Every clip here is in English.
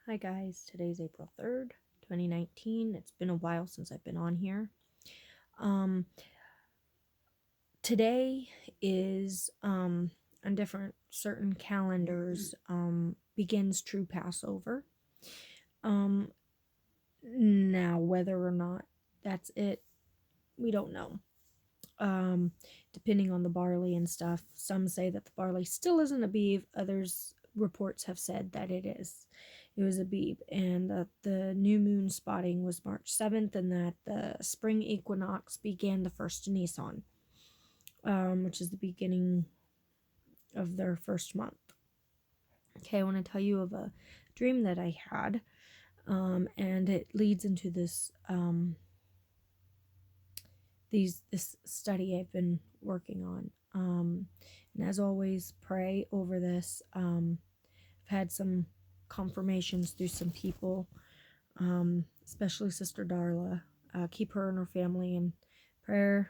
Hi guys, today's April 3rd, 2019. It's been a while since I've been on here. Um Today is on different certain calendars begins true Passover. Um Now whether or not that's it, we don't know. Um Depending on the barley and stuff. Some say that the barley still isn't Aviv, others reports have said that it is. It was Abib, and that the new moon spotting was March 7th, and that the spring equinox began the 1st of Nisan, which is the beginning of their first month. Okay, I want to tell you of a dream that I had, and it leads into this study I've been working on. And as always, pray over this. I've had some confirmations through some people, especially Sister Darla. Keep her and her family in prayer.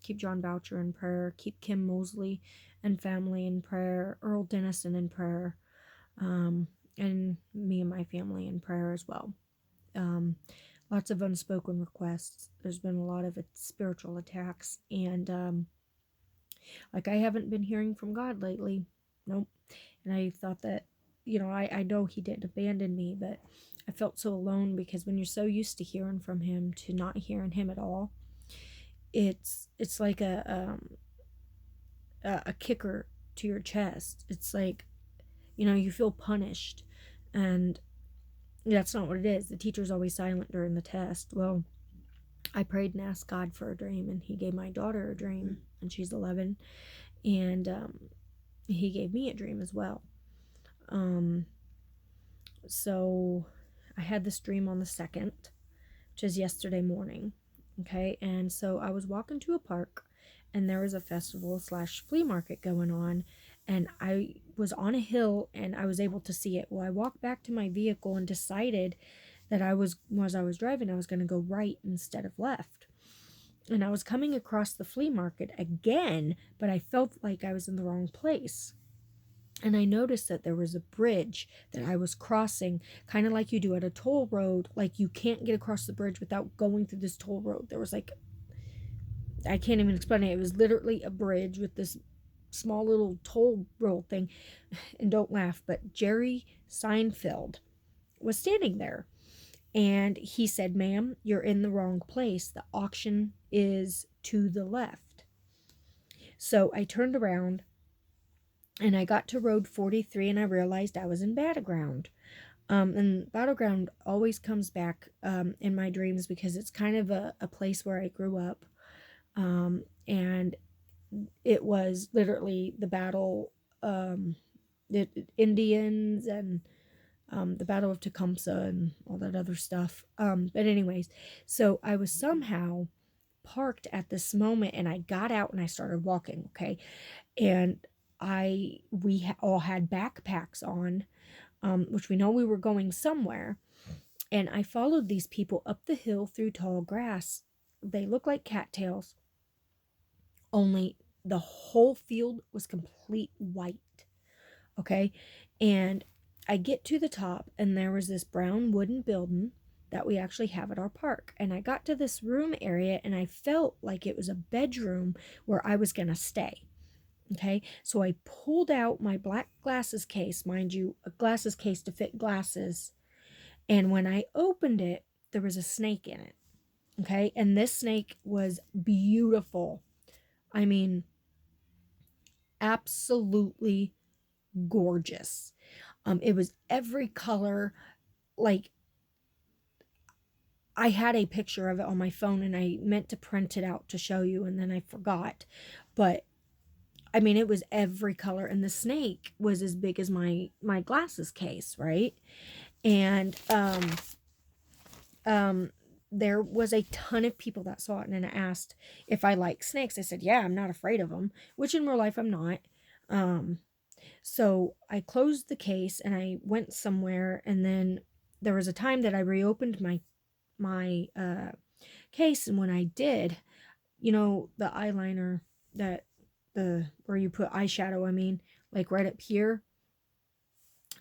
Keep John Boucher in prayer. Keep Kim Mosley and family in prayer. Earl Dennison in prayer. And me and my family in prayer as well. Lots of unspoken requests. There's been a lot of spiritual attacks, and like I haven't been hearing from God lately. Nope. And I thought that, I know He didn't abandon me, but I felt so alone because when you're so used to hearing from Him to not hearing Him at all, it's like a kicker to your chest. It's like, you feel punished, and that's not what it is. The teacher's always silent during the test. Well, I prayed and asked God for a dream, and He gave my daughter a dream, and she's 11, and He gave me a dream as well. So I had this dream on the 2nd, which is yesterday morning. Okay, and so I was walking to a park, and there was a festival slash flea market going on, and I was on a hill and I was able to see it. Well, I walked back to my vehicle and decided that as I was driving, I was going to go right instead of left. And I was coming across the flea market again, but I felt like I was in the wrong place. And I noticed that there was a bridge that I was crossing, kind of like you do at a toll road. Like, you can't get across the bridge without going through this toll road. There was like, I can't even explain it. It was literally a bridge with this small little toll road thing. And don't laugh, but Jerry Seinfeld was standing there. And he said, "Ma'am, you're in the wrong place. The auction is to the left." So I turned around and I got to Road 43, and I realized I was in Battleground. And Battleground always comes back in my dreams because it's kind of a place where I grew up. And it was literally the battle, the Indians, and the Battle of Tecumseh and all that other stuff. But anyways, so I was somehow parked at this moment, and I got out and I started walking. Okay, and we all had backpacks on, which we know we were going somewhere. And I followed these people up the hill through tall grass. They looked like cattails, only the whole field was complete white. Okay, and I get to the top, and there was this brown wooden building that we actually have at our park. And I got to this room area, and I felt like it was a bedroom where I was going to stay. Okay, so I pulled out my black glasses case, mind you, a glasses case to fit glasses. And when I opened it, there was a snake in it. Okay, and this snake was beautiful. I mean, absolutely gorgeous. It was every color. Like, I had a picture of it on my phone, and I meant to print it out to show you, and then I forgot. But I mean, it was every color, and the snake was as big as my glasses case, right? And there was a ton of people that saw it, and I asked if I like snakes. I said, "Yeah, I'm not afraid of them," which in real life I'm not. So I closed the case and I went somewhere, and then there was a time that I reopened my case, and when I did, the eyeliner, that the where you put eyeshadow, I mean, like right up here,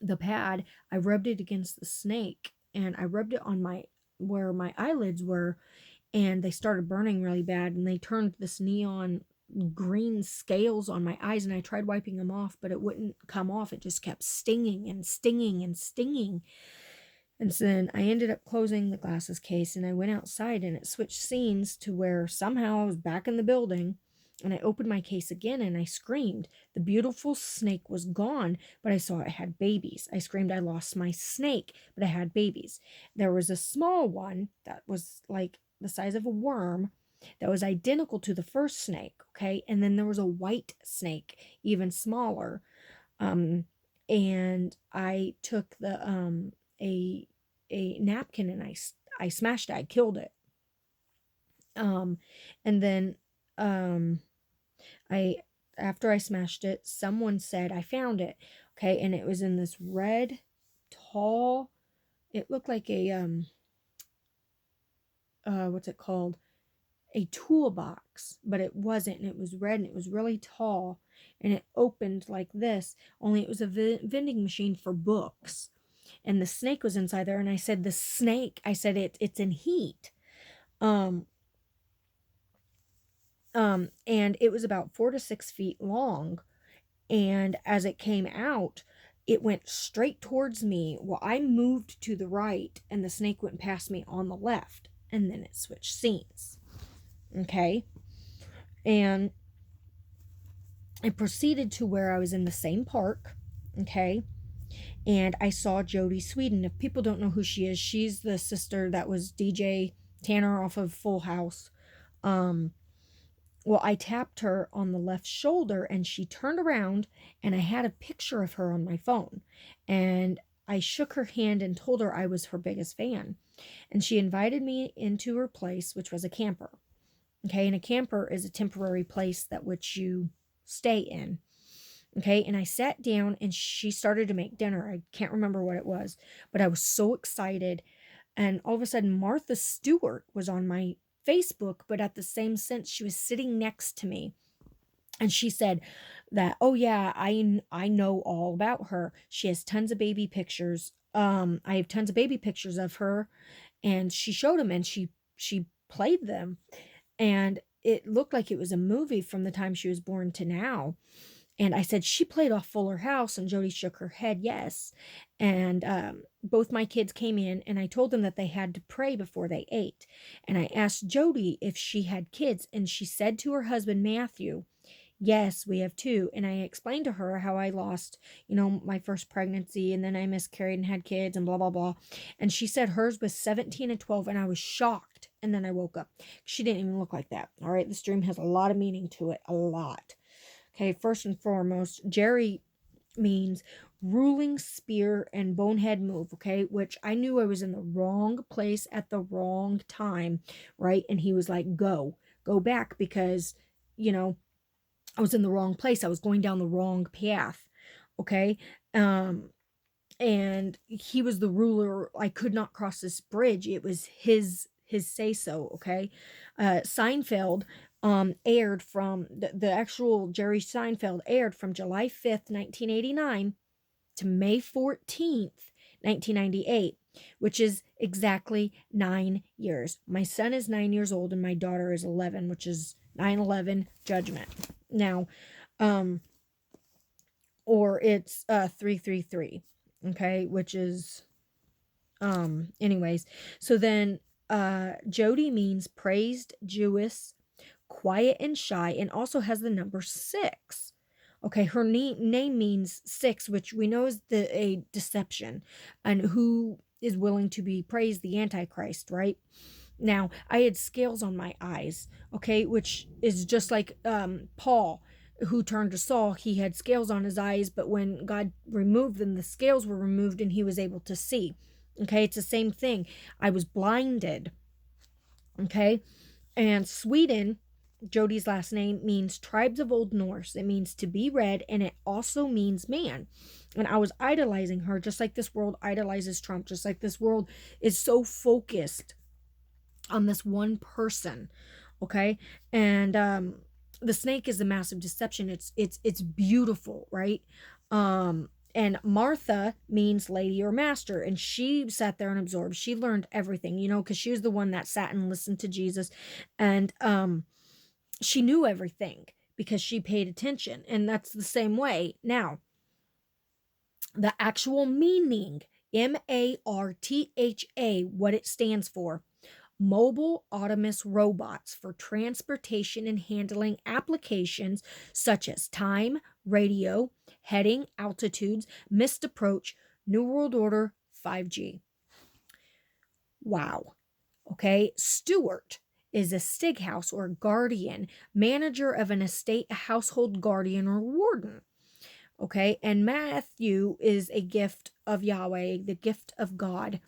the pad, I rubbed it against the snake, and I rubbed it on my where my eyelids were, and they started burning really bad, and they turned this neon green scales on my eyes, and I tried wiping them off, but it wouldn't come off. It just kept stinging and stinging and stinging. And so then I ended up closing the glasses case, and I went outside, and it switched scenes to where somehow I was back in the building, and I opened my case again and I screamed. The beautiful snake was gone, but I saw it had babies. I screamed I lost my snake, but it had babies. There was a small one that was like the size of a worm that was identical to the first snake, okay? And then there was a white snake, even smaller. Um and I took the a napkin, and I smashed it. I killed it. Um and then um I after I smashed it, someone said I found it. Okay, and it was in this red tall, it looked like a what's it called? A toolbox, but it wasn't, and it was red, and it was really tall, and it opened like this, only it was a vending machine for books, and the snake was inside there. And I said, the snake, I said, it's in heat. um and it was about 4 to 6 feet long, and as it came out, it went straight towards me. Well, I moved to the right, and the snake went past me on the left, and then it switched scenes. Okay, and I proceeded to where I was in the same park. Okay, and I saw Jodie Sweden. If people don't know who she is, she's the sister that was DJ Tanner off of Full House. um Well, I tapped her on the left shoulder, and she turned around, and I had a picture of her on my phone. And I shook her hand and told her I was her biggest fan. And she invited me into her place, which was a camper. Okay, and a camper is a temporary place that which you stay in. Okay, and I sat down, and she started to make dinner. I can't remember what it was, but I was so excited. And all of a sudden, Martha Stewart was on my Facebook, but at the same sense, she was sitting next to me. And she said that, oh yeah, I know all about her. She has tons of baby pictures. I have tons of baby pictures of her, and she showed them, and she played them, and it looked like it was a movie from the time she was born to now. And I said, she played off Fuller House, and Jody shook her head, yes. And both my kids came in, and I told them that they had to pray before they ate. And I asked Jody if she had kids, and she said to her husband, Matthew, yes, we have two. And I explained to her how I lost, my first pregnancy, and then I miscarried and had kids and blah, blah, blah. And she said hers was 17 and 12, and I was shocked. And then I woke up. She didn't even look like that. All right. This dream has a lot of meaning to it. A lot. Okay, first and foremost, Jerry means ruling spear and bonehead move, okay, which I knew I was in the wrong place at the wrong time, right? And he was like, go back, because, I was in the wrong place. I was going down the wrong path, okay? And he was the ruler. I could not cross this bridge. It was his say so, okay? Seinfeld aired from the actual Jerry Seinfeld aired from July 5th, 1989 to May 14th, 1998, which is exactly 9 years. My son is 9 years old, and my daughter is 11, which is 9/11 Judgment. Now, or it's 333, okay, which is anyways. So then Jody means praised, Jewess, quiet and shy, and also has the number 6. Okay, her name means 6, which we know is a deception, and who is willing to be praised, the Antichrist, right? Now, I had scales on my eyes, okay, which is just like Paul, who turned to Saul. He had scales on his eyes, but when God removed them, the scales were removed, and he was able to see. Okay, it's the same thing. I was blinded. Okay, and Sweden, Jody's last name, means tribes of Old Norse. It means to be red, and it also means man. And I was idolizing her, just like this world idolizes Trump, just like this world is so focused on this one person. Okay, and the snake is a massive deception. It's beautiful, right? And Martha means lady or master. And she sat there and absorbed. She learned everything, because she was the one that sat and listened to Jesus. And she knew everything because she paid attention. And that's the same way. Now, the actual meaning, MARTHA, what it stands for: mobile autonomous robots for transportation and handling applications such as time, radio, heading, altitudes, missed approach, New World Order, 5G. Wow. Okay. Steward is a stighouse or guardian, manager of an estate, a household guardian or warden. Okay. And Matthew is a gift of Yahweh, the gift of God.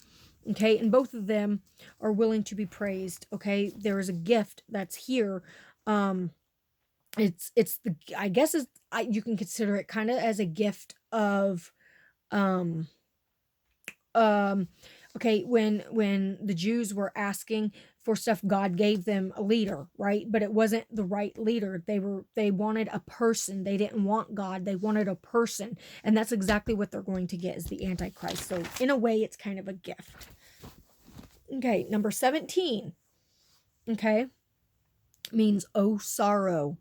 Okay, and both of them are willing to be praised. Okay, there is a gift that's here. It's the, I guess you can consider it kind of as a gift of okay, when the Jews were asking for stuff, God gave them a leader, right? But it wasn't the right leader. They wanted a person. They didn't want God. They wanted a person. And that's exactly what they're going to get, is the Antichrist. So in a way, it's kind of a gift. Okay, number 17. Okay, means oh sorrow.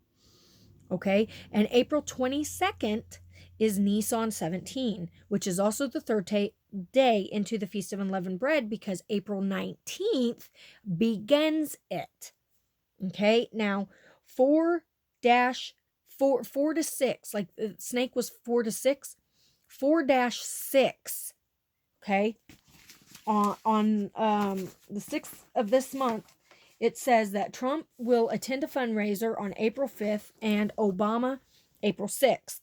Okay, and April 22nd is Nisan 17, which is also the third day into the Feast of Unleavened Bread, because April 19th begins it. Okay, now 4 to 6, like the snake was 4 to 6, 4-6. Okay, on the 6th of this month, it says that Trump will attend a fundraiser on April 5th and Obama April 6th.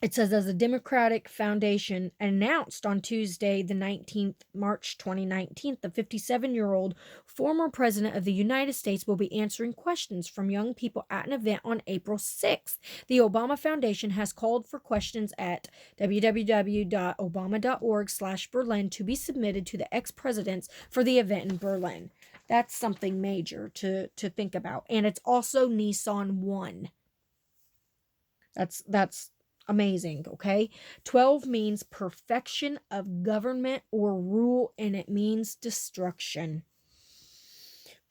It says, as a Democratic Foundation announced on Tuesday, the 19th, March 2019, the 57-year-old former president of the United States will be answering questions from young people at an event on April 6th. The Obama Foundation has called for questions at www.obama.org/Berlin to be submitted to the ex-presidents for the event in Berlin. That's something major to think about. And it's also Nisan 1. That's amazing. Okay, 12 means perfection of government or rule, and it means destruction.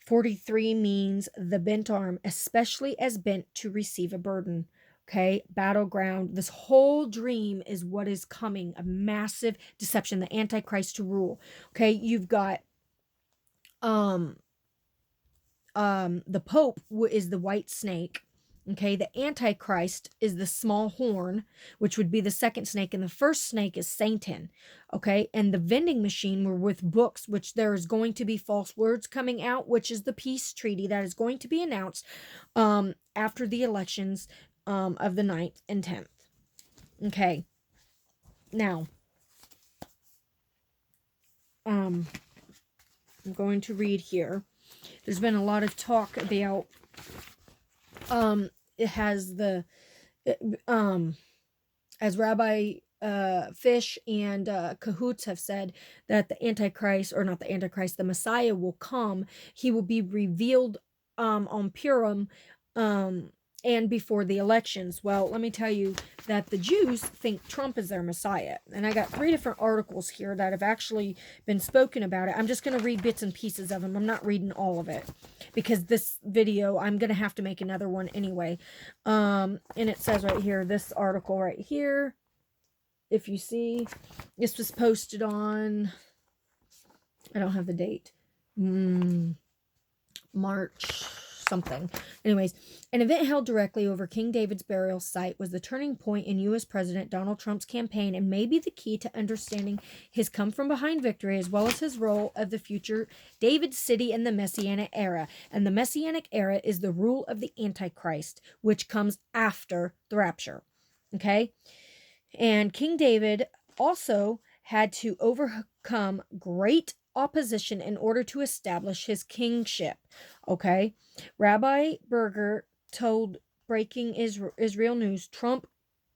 43 means the bent arm, especially as bent to receive a burden. Okay, battleground. This whole dream is what is coming, a massive deception, the Antichrist to rule. Okay, you've got the Pope is the white snake. Okay, the Antichrist is the small horn, which would be the second snake, and the first snake is Satan. Okay, and the vending machine were with books, which there is going to be false words coming out, which is the peace treaty that is going to be announced after the elections of the 9th and 10th. Okay, now I'm going to read here. There's been a lot of talk about it has the as Rabbi Fish and Cahoots have said, that the Antichrist, or not the Antichrist, the Messiah will come. He will be revealed on Purim and before the elections. Well, let me tell you that the Jews think Trump is their Messiah. And I got 3 different articles here that have actually been spoken about it. I'm just going to read bits and pieces of them. I'm not reading all of it, because this video, I'm going to have to make another one anyway. And it says right here, this article right here, if you see, this was posted on, I don't have the date, March something. Anyways, an event held directly over King David's burial site was the turning point in U.S. President Donald Trump's campaign, and may be the key to understanding his come-from-behind victory, as well as his role of the future David city in the Messianic era. And the Messianic era is the rule of the Antichrist, which comes after the rapture. Okay? And King David also had to overcome great opposition in order to establish his kingship. Okay, Rabbi Berger told Breaking Israel News Trump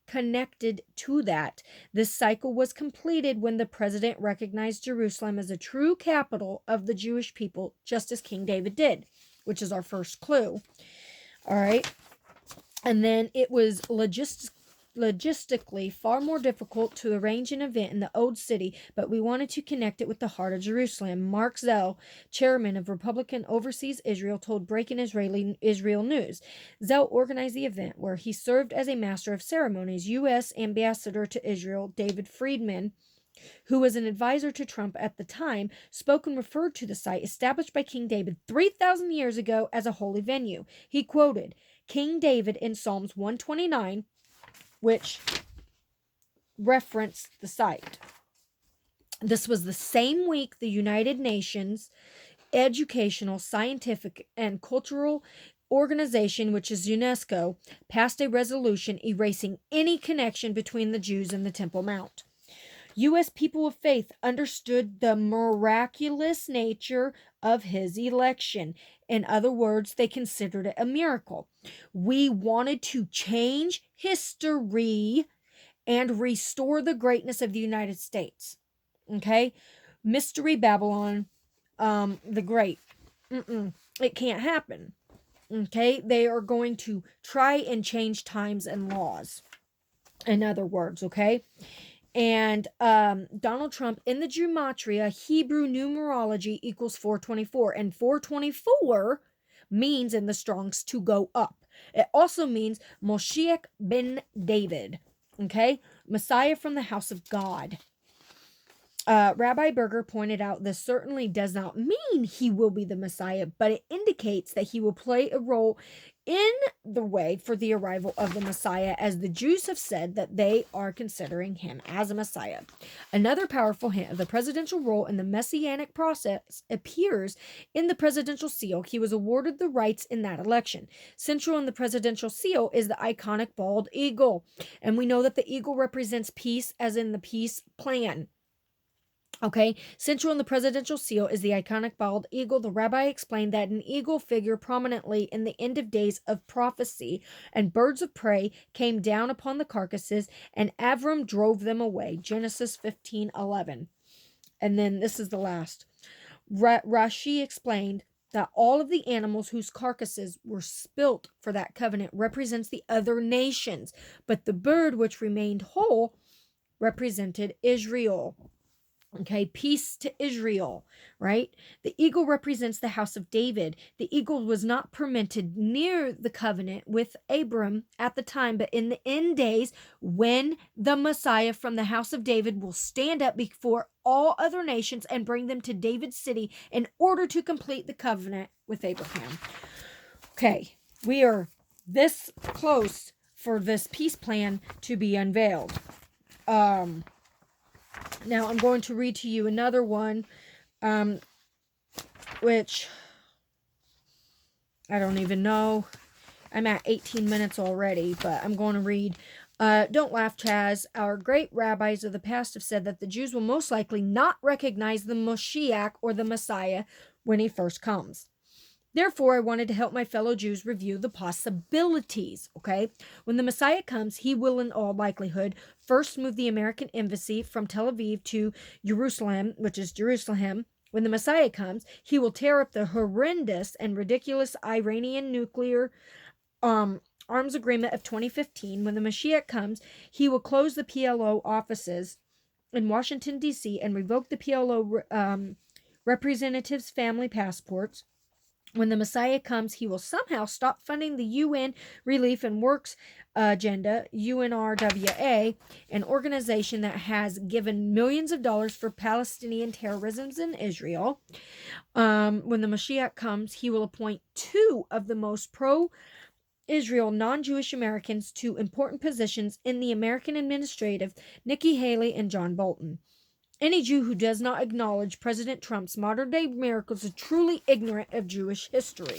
connected to that. This cycle was completed when the president recognized Jerusalem as a true capital of the Jewish people, just as King David did, which is our first clue. All right, and then it was logistically far more difficult to arrange an event in the old city, but we wanted to connect it with the heart of Jerusalem. Mark Zell, chairman of Republican Overseas Israel, told Breaking Israel News. Zell organized the event where he served as a master of ceremonies. U.S. Ambassador to Israel, David Friedman, who was an advisor to Trump at the time, spoke and referred to the site established by King David 3,000 years ago as a holy venue. He quoted King David in Psalms 129, which referenced the site. This was the same week the United Nations Educational, Scientific, and Cultural Organization, which is UNESCO, passed a resolution erasing any connection between the Jews and the Temple Mount. U.S. people of faith understood the miraculous nature of his election. In other words, they considered it a miracle. We wanted to change history and restore the greatness of the United States. Okay? Mystery Babylon, the Great. It can't happen. Okay? They are going to try and change times and laws. In other words, okay? And Donald Trump, in the Gematria, Hebrew numerology equals 424. And 424 means in the Strongs to go up. It also means Moshiach ben David. Okay? Messiah from the house of God. Rabbi Berger pointed out this certainly does not mean he will be the Messiah, but it indicates that he will play a role in the way for the arrival of the Messiah, as the Jews have said that they are considering him as a Messiah. Another powerful hint of the presidential role in the messianic process appears in the presidential seal. He was awarded the rights in that election. Central in the presidential seal is the iconic bald eagle, and we know that the eagle represents peace, as in the peace plan. Okay, central in the presidential seal is the iconic bald eagle. The rabbi explained that an eagle figured prominently in the end of days of prophecy, and birds of prey came down upon the carcasses, and Avram drove them away. Genesis 15:11. And then this is the last. Rashi explained that all of the animals whose carcasses were spilt for that covenant represents the other nations, but the bird which remained whole represented Israel. Okay, peace to Israel, right? The eagle represents the house of David. The eagle was not permitted near the covenant with Abram at the time, but in the end days, when the Messiah from the house of David will stand up before all other nations and bring them to David's city in order to complete the covenant with Abraham. Okay, we are this close for this peace plan to be unveiled. Now, I'm going to read to you another one, which I don't even know. I'm at 18 minutes already, but I'm going to read. Don't laugh, Chaz. Our great rabbis of the past have said that the Jews will most likely not recognize the Moshiach or the Messiah when he first comes. Therefore, I wanted to help my fellow Jews review the possibilities, okay? When the Messiah comes, he will, in all likelihood, first move the American embassy from Tel Aviv to Jerusalem, which is Jerusalem. When the Messiah comes, he will tear up the horrendous and ridiculous Iranian nuclear arms agreement of 2015. When the Mashiach comes, he will close the PLO offices in Washington, D.C. and revoke the PLO representatives' family passports. When the Messiah comes, he will somehow stop funding the UN Relief and Works Agenda, UNRWA, an organization that has given millions of dollars for Palestinian terrorism in Israel. When the Mashiach comes, he will appoint two of the most pro-Israel non-Jewish Americans to important positions in the American administrative, Nikki Haley and John Bolton. Any Jew who does not acknowledge President Trump's modern-day miracles is truly ignorant of Jewish history.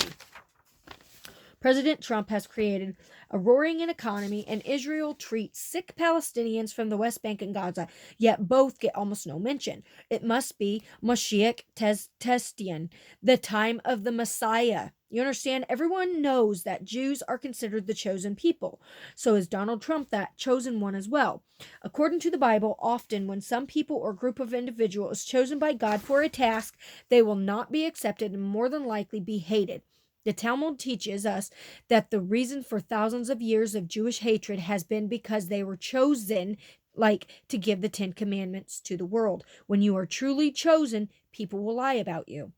President Trump has created a roaring economy, and Israel treats sick Palestinians from the West Bank and Gaza, yet both get almost no mention. It must be Mashiach Testian, the time of the Messiah. You understand? Everyone knows that Jews are considered the chosen people. So is Donald Trump that chosen one as well. According to the Bible, often when some people or group of individuals is chosen by God for a task, they will not be accepted and more than likely be hated. The Talmud teaches us that the reason for thousands of years of Jewish hatred has been because they were chosen, like to give the 10 Commandments to the world. When you are truly chosen, people will lie about you.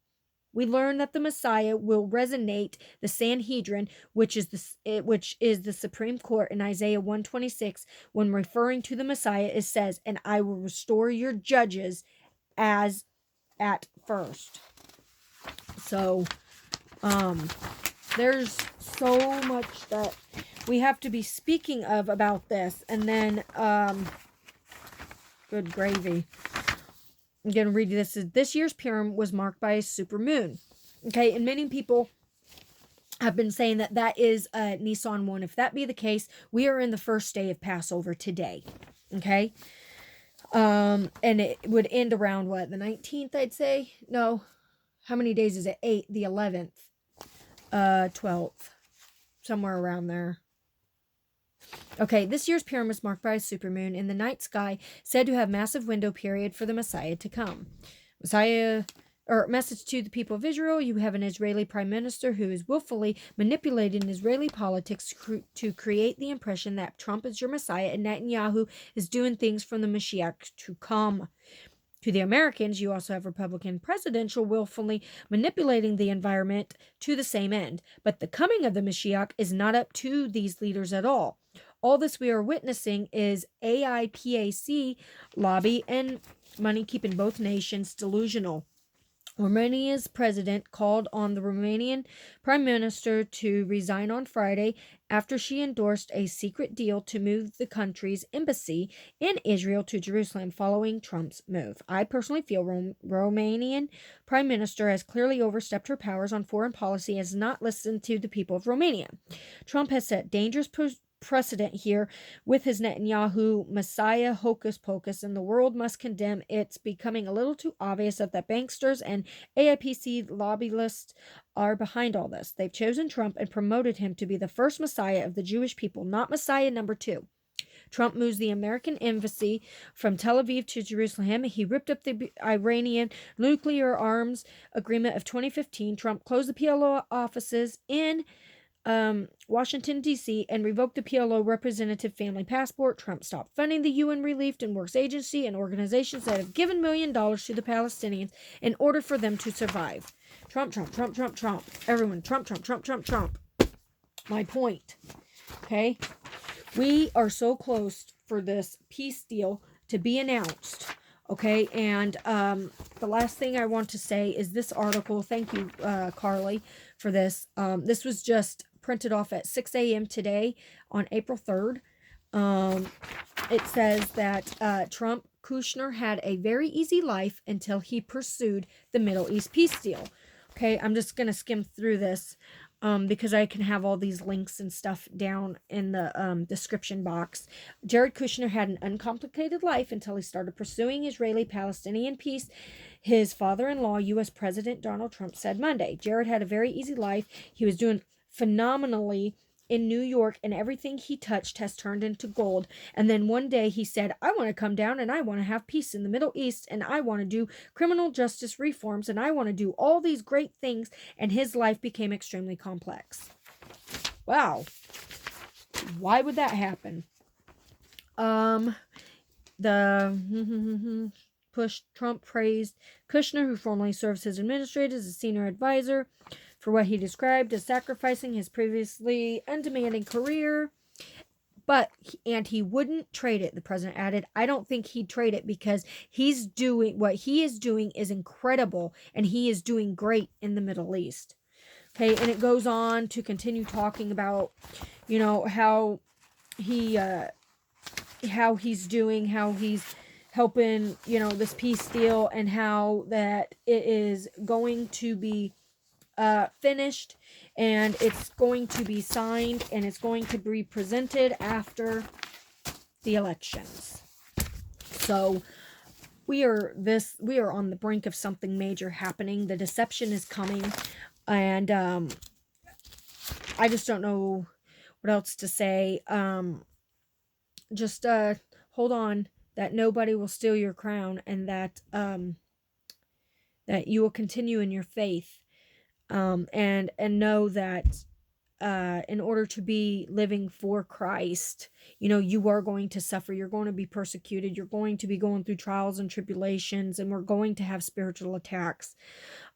We learn that the Messiah will resonate the Sanhedrin, which is the Supreme Court in Isaiah 126. When referring to the Messiah, it says, "And I will restore your judges as at first." So, there's so much that we have to be speaking of about this. And then, good gravy. I'm going to read you this. This year's Purim was marked by a super moon. Okay, and many people have been saying that that is Nisan 1. If that be the case, we are in the first day of Passover today. Okay? And it would end around what? The 19th, I'd say? No. How many days is it? 8, the 11th, 12th. Somewhere around there. Okay, this year's Purim is marked by a supermoon in the night sky, said to have massive window period for the Messiah to come. Message to the people of Israel: you have an Israeli prime minister who is willfully manipulating Israeli politics to create the impression that Trump is your Messiah and Netanyahu is doing things from the Mashiach to come. To the Americans, you also have Republican presidential willfully manipulating the environment to the same end. But the coming of the Mashiach is not up to these leaders at all. All this we are witnessing is AIPAC lobby and money keeping both nations delusional. Romania's president called on the Romanian prime minister to resign on Friday after she endorsed a secret deal to move the country's embassy in Israel to Jerusalem following Trump's move. I personally feel Romanian prime minister has clearly overstepped her powers on foreign policy and has not listened to the people of Romania. Trump has set dangerous precedent here with his Netanyahu Messiah hocus pocus, and the world must condemn. It's becoming a little too obvious that the banksters and AIPC lobbyists are behind all this. They've chosen Trump and promoted him to be the first Messiah of the Jewish people, not Messiah number 2. Trump moves the American embassy from Tel Aviv to Jerusalem. He ripped up the Iranian nuclear arms agreement of 2015. Trump closed the PLO offices in Washington, D.C., and revoked the PLO representative family passport. Trump stopped funding the UN Relief and Works Agency and organizations that have given $1 million to the Palestinians in order for them to survive. Trump, Trump, Trump, Trump, Trump. Everyone, Trump, Trump, Trump, Trump, Trump. My point. Okay? We are so close for this peace deal to be announced. Okay, and the last thing I want to say is this article. Thank you, Carly, for this. This was just printed off at 6 a.m. today on April 3rd. It says that Trump Kushner had a very easy life until he pursued the Middle East peace deal. Okay, I'm just going to skim through this because I can have all these links and stuff down in the description box. Jared Kushner had an uncomplicated life until he started pursuing Israeli-Palestinian peace. His father-in-law, U.S. President Donald Trump, said Monday. Jared had a very easy life. He was doing phenomenally in New York, and everything he touched has turned into gold. And then one day he said, I want to come down and I want to have peace in the Middle East, and I want to do criminal justice reforms, and I want to do all these great things, and his life became extremely complex. Wow. Why would that happen? Trump praised Kushner, who formerly serves his administrator as a senior advisor, for what he described as sacrificing his previously undemanding career. And he wouldn't trade it, the president added. I don't think he'd trade it because what he is doing is incredible, and he is doing great in the Middle East. Okay, and it goes on to continue talking about, how he's doing, how he's helping, this peace deal, and how that it is going to be finished, and it's going to be signed, and it's going to be presented after the elections. So we are on the brink of something major happening. The deception is coming, and I just don't know what else to say. Just hold on, that nobody will steal your crown, and that that you will continue in your faith. And know that in order to be living for Christ, you are going to suffer. You're going to be persecuted. You're going to be going through trials and tribulations, and we're going to have spiritual attacks.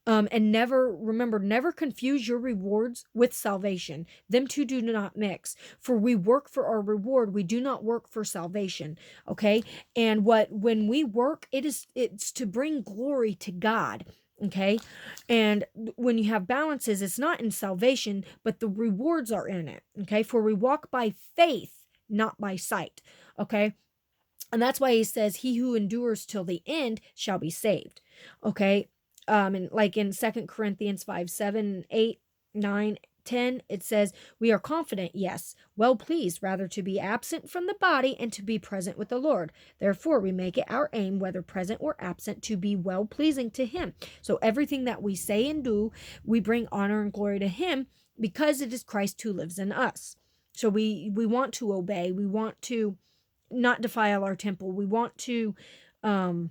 And never confuse your rewards with salvation. Them two do not mix. For we work for our reward. We do not work for salvation. Okay. And when we work, it's to bring glory to God. Okay. And when you have balances, it's not in salvation, but the rewards are in it. Okay. For we walk by faith, not by sight. Okay. And that's why he says, he who endures till the end shall be saved. Okay. And like in 2 Corinthians 5, 7, 8, 9, 10, it says, we are confident, yes, well pleased, rather to be absent from the body and to be present with the Lord. Therefore, we make it our aim, whether present or absent, to be well pleasing to him. So everything that we say and do, we bring honor and glory to him, because it is Christ who lives in us. So we want to obey. We want to not defile our temple. We want to um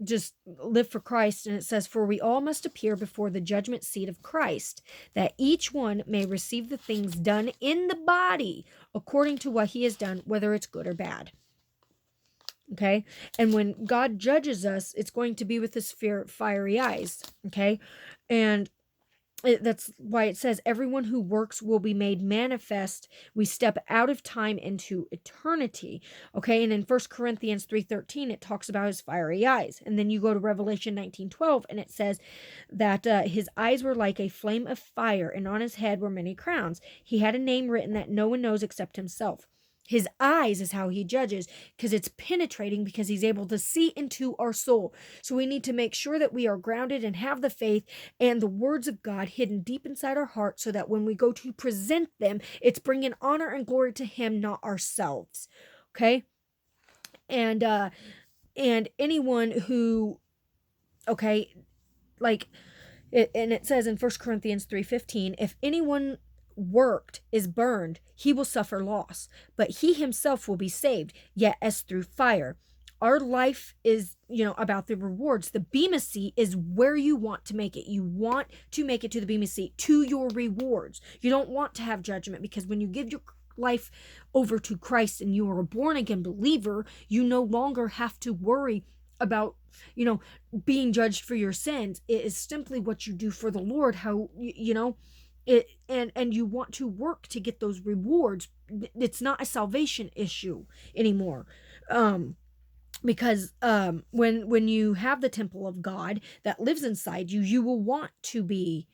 just live for Christ. And it says, for we all must appear before the judgment seat of Christ, that each one may receive the things done in the body according to what he has done, whether it's good or bad. Okay. And when God judges us, it's going to be with his fiery eyes. Okay. And that's why it says everyone who works will be made manifest. We step out of time into eternity. Okay. And in 1 Corinthians 3:13, it talks about his fiery eyes. And then you go to Revelation 19:12, and it says that his eyes were like a flame of fire, and on his head were many crowns. He had a name written that no one knows except himself. His eyes is how he judges, because it's penetrating, because he's able to see into our soul. So we need to make sure that we are grounded and have the faith and the words of God hidden deep inside our heart, so that when we go to present them, it's bringing honor and glory to him, not ourselves. Okay. And anyone who, okay, like and it says in 1 Corinthians 3:15, if anyone worked is burned, he will suffer loss, but he himself will be saved, yet as through fire. Our life is, about the rewards. The Bema seat is where you want to make it. You want to make it to the Bema seat, to your rewards. You don't want to have judgment, because when you give your life over to Christ and you are a born again believer, you no longer have to worry about being judged for your sins. It is simply what you do for the Lord, how it, and you want to work to get those rewards. It's not a salvation issue anymore. Because when you have the temple of God that lives inside you, you will want to be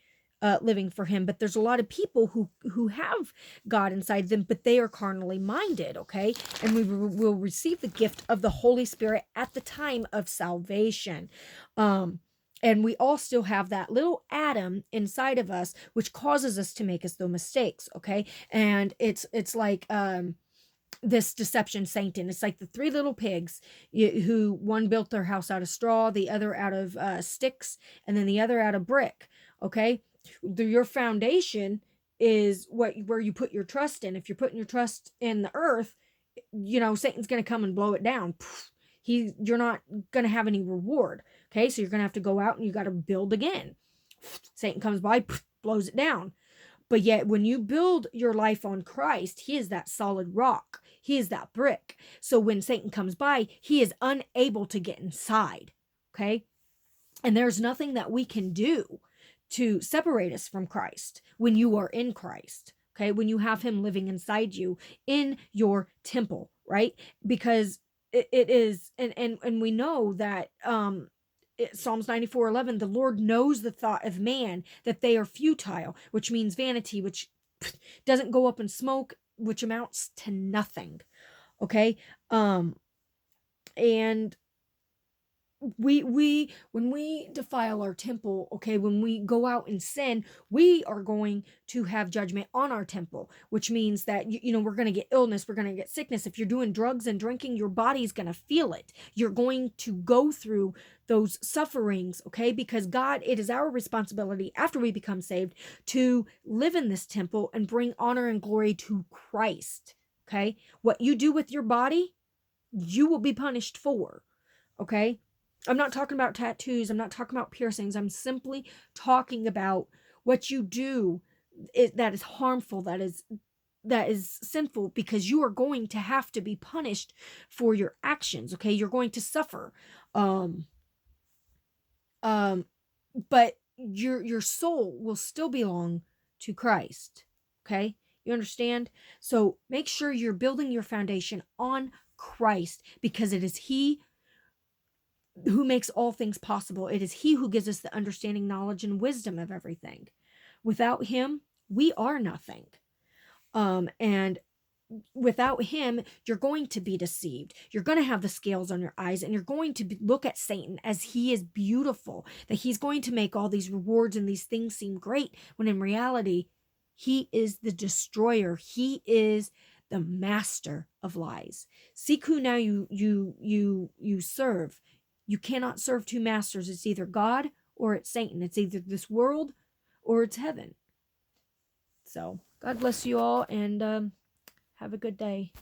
living for him. But there's a lot of people who have God inside them, but they are carnally minded. Okay. And we will receive the gift of the Holy Spirit at the time of salvation. And we all still have that little atom inside of us, which causes us to make those mistakes. Okay. And it's like this deception, Satan. It's like the three little pigs, who one built their house out of straw, the other out of sticks, and then the other out of brick. Okay. Your foundation is where you put your trust in. If you're putting your trust in the earth, Satan's going to come and blow it down. You're not going to have any reward. Okay. So you're going to have to go out and you got to build again. Satan comes by, blows it down. But yet when you build your life on Christ, he is that solid rock. He is that brick. So when Satan comes by, he is unable to get inside. Okay. And there's nothing that we can do to separate us from Christ when you are in Christ. Okay. When you have him living inside you in your temple, right? Because it is, and we know that, Psalms 94:11, the Lord knows the thought of man, that they are futile, which means vanity, which doesn't go up in smoke, which amounts to nothing. Okay. And when we defile our temple, okay, when we go out and sin, we are going to have judgment on our temple, which means that we're going to get illness, we're going to get sickness. If you're doing drugs and drinking, your body's going to feel it. You're going to go through those sufferings, okay, because God, it is our responsibility after we become saved to live in this temple and bring honor and glory to Christ. Okay. What you do with your body, you will be punished for. Okay. I'm not talking about tattoos. I'm not talking about piercings. I'm simply talking about what you do that is harmful, that is sinful, because you are going to have to be punished for your actions. Okay, you're going to suffer. Um, um, but your soul will still belong to Christ. Okay, you understand? So make sure you're building your foundation on Christ, because it is He who makes all things possible. It is He who gives us the understanding, knowledge, and wisdom of everything. Without Him, we are nothing. And without Him, you're going to be deceived. You're going to have the scales on your eyes, and you're going to look at Satan as he is beautiful, that he's going to make all these rewards and these things seem great, when in reality, he is the destroyer. He is the master of lies. Seek who now you serve. You cannot serve two masters. It's either God or it's Satan. It's either this world or it's heaven. So God bless you all, and have a good day.